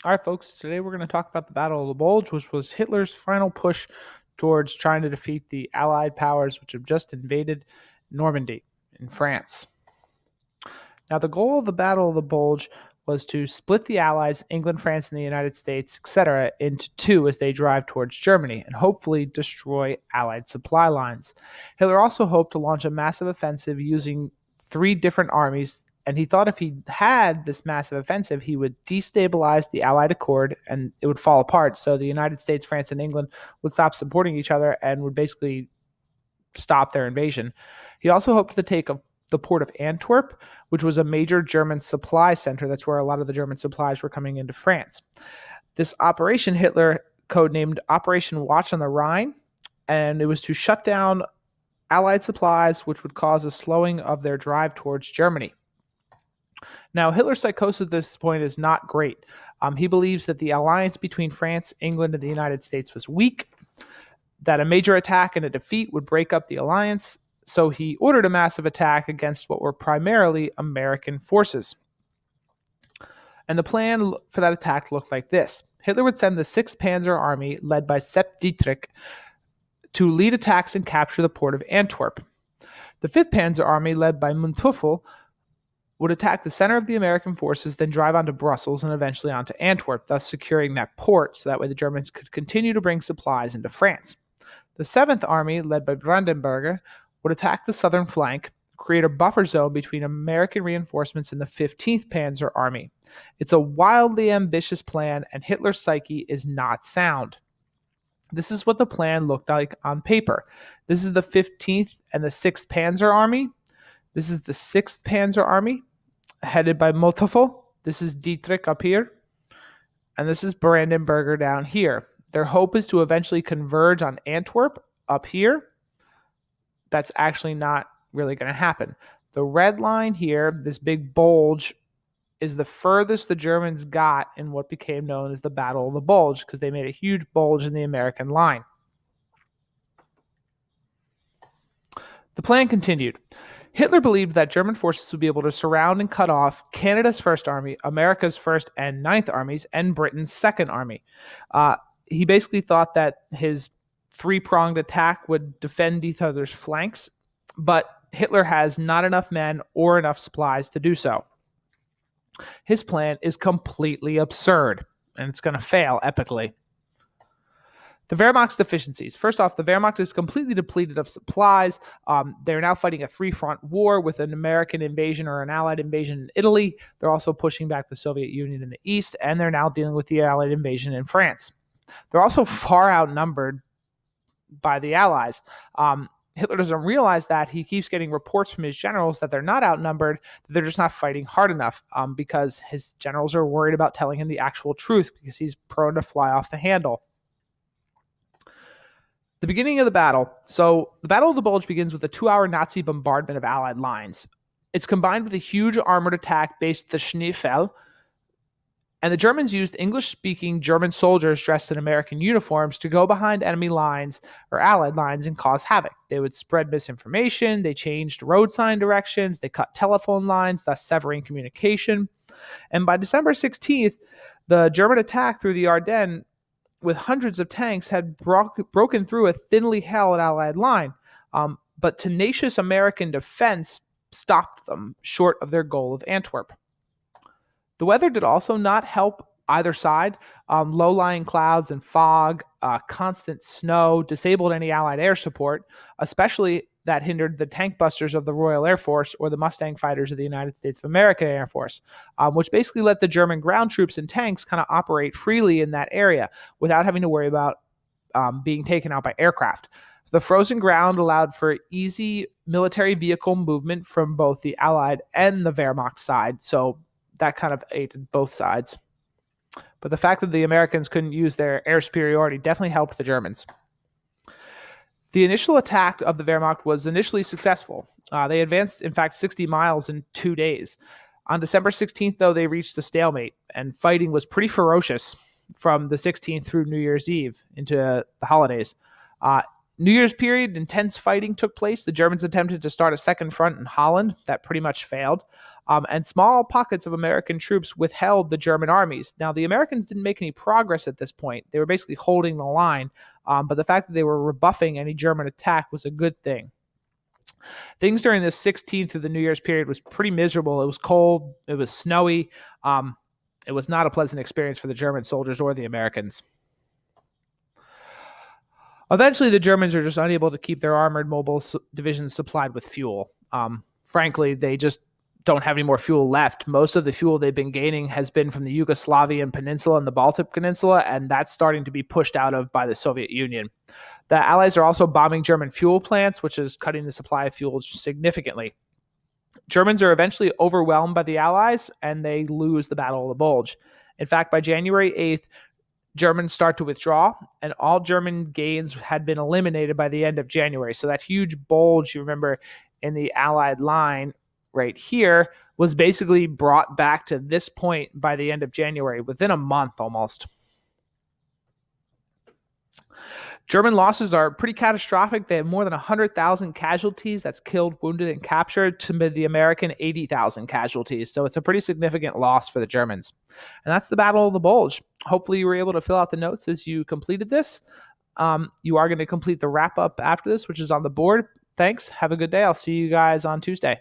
All right, folks, today we're going to talk about the Battle of the Bulge, which was Hitler's final push towards trying to defeat the Allied powers, which have just invaded Normandy in France. Now, the goal of the Battle of the Bulge was to split the Allies, England, France, and the United States, etc., into two as they drive towards Germany and hopefully destroy Allied supply lines. Hitler also hoped to launch a massive offensive using three different armies, and he thought if he had this massive offensive, he would destabilize the Allied accord and it would fall apart. So the United States, France, and England would stop supporting each other and would basically stop their invasion. He also hoped to take the port of Antwerp, which was a major German supply center. That's where a lot of the German supplies were coming into France. This operation Hitler codenamed Operation Watch on the Rhine, and it was to shut down Allied supplies, which would cause a slowing of their drive towards Germany. Now, Hitler's psychosis at this point is not great. He believes that the alliance between France, England, and the United States was weak, that a major attack and a defeat would break up the alliance, so he ordered a massive attack against what were primarily American forces. And the plan for that attack looked like this. Hitler would send the 6th Panzer Army, led by Sepp Dietrich, to lead attacks and capture the port of Antwerp. The 5th Panzer Army, led by Manteuffel, would attack the center of the American forces, then drive onto Brussels and eventually onto Antwerp, thus securing that port so that way the Germans could continue to bring supplies into France. The 7th Army, led by Brandenberger, would attack the southern flank, create a buffer zone between American reinforcements and the 15th Panzer Army. It's a wildly ambitious plan, and Hitler's psyche is not sound. This is what the plan looked like on paper. This is the 15th and the 6th Panzer Army. This is the 6th Panzer Army, headed by Manteuffel. This is Dietrich up here. And this is Brandenberger down here. Their hope is to eventually converge on Antwerp up here. That's actually not really going to happen. The red line here, this big bulge, is the furthest the Germans got in what became known as the Battle of the Bulge, because they made a huge bulge in the American line. The plan continued. Hitler believed that German forces would be able to surround and cut off Canada's 1st Army, America's 1st and 9th Armies, and Britain's 2nd Army. He basically thought that his three-pronged attack would defend each other's flanks, but Hitler has not enough men or enough supplies to do so. His plan is completely absurd, and it's going to fail epically. The Wehrmacht's deficiencies. First off, the Wehrmacht is completely depleted of supplies. They're now fighting a three-front war with an American invasion or an Allied invasion in Italy. They're also pushing back the Soviet Union in the east, and they're now dealing with the Allied invasion in France. They're also far outnumbered by the Allies. Hitler doesn't realize that. He keeps getting reports from his generals that they're not outnumbered, that they're just not fighting hard enough, because his generals are worried about telling him the actual truth because he's prone to fly off the handle. The beginning of the battle. So the Battle of the Bulge begins with a 2-hour Nazi bombardment of Allied lines. It's combined with a huge armored attack based at the Schneefeld, and the Germans used English-speaking German soldiers dressed in American uniforms to go behind enemy lines or Allied lines and cause havoc. They would spread misinformation, they changed road sign directions, they cut telephone lines, thus severing communication. And by December 16th, the German attack through the Ardennes with hundreds of tanks had broken through a thinly held Allied line, but tenacious American defense stopped them short of their goal of Antwerp. The weather did also not help either side. Low-lying clouds and fog, constant snow disabled any Allied air support, especially that hindered the tank busters of the Royal Air Force or the Mustang fighters of the United States of America Air Force, which basically let the German ground troops and tanks kind of operate freely in that area without having to worry about being taken out by aircraft. The frozen ground allowed for easy military vehicle movement from both the Allied and the Wehrmacht side, so that kind of aided both sides. But the fact that the Americans couldn't use their air superiority definitely helped the Germans. The initial attack of the Wehrmacht was initially successful. They advanced, in fact, 60 miles in 2 days. On December 16th, though, they reached a stalemate, and fighting was pretty ferocious from the 16th through New Year's Eve into the holidays. New Year's period, intense fighting took place. The Germans attempted to start a second front in Holland. That pretty much failed. and small pockets of American troops withheld the German armies. Now, the Americans didn't make any progress at this point. They were basically holding the line, but the fact that they were rebuffing any German attack was a good thing. Things during the 16th through the New Year's period was pretty miserable. It was cold. It was snowy. It was not a pleasant experience for the German soldiers or the Americans. Eventually, the Germans are just unable to keep their armored mobile divisions supplied with fuel. Frankly, they just don't have any more fuel left. Most of the fuel they've been gaining has been from the Yugoslavian Peninsula and the Baltic Peninsula, and that's starting to be pushed out of by the Soviet Union. The Allies are also bombing German fuel plants, which is cutting the supply of fuel significantly. Germans are eventually overwhelmed by the Allies, and they lose the Battle of the Bulge. In fact, by January 8th, Germans start to withdraw, and all German gains had been eliminated by the end of January. So that huge bulge, you remember, in the Allied line right here was basically brought back to this point by the end of January, within a month almost. German losses are pretty catastrophic. They have more than 100,000 casualties. That's killed, wounded, and captured, to the American 80,000 casualties. So it's a pretty significant loss for the Germans. And that's the Battle of the Bulge. Hopefully you were able to fill out the notes as you completed this. You are going to complete the wrap-up after this, which is on the board. Thanks. Have a good day. I'll see you guys on Tuesday.